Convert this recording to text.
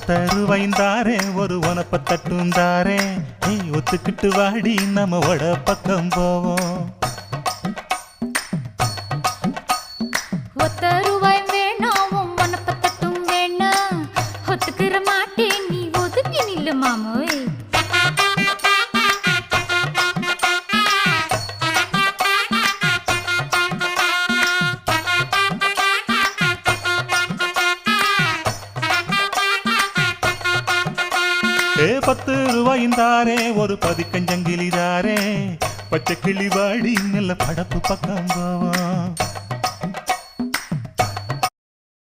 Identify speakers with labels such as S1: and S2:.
S1: ஒத்தருவைந்தாரே ஒரு உனப்ப தட்டுந்தாரே ஒத்துக்கிட்டு வாடி நம்ம வட பக்கம் போவோம்.
S2: ஒத்த ரூபாய் வேணாம் உனப்ப தட்டும் வேணா ஒத்துக்கிற மாட்டேன் நீ ஒதுங்கி நில்லு மாமோய்.
S1: ₹10 ஒரு பதிக்கஞ்சங்கிலிதாரே பச்சை கிளி வாடி நல்ல படப்பு பக்கம் போவோம்.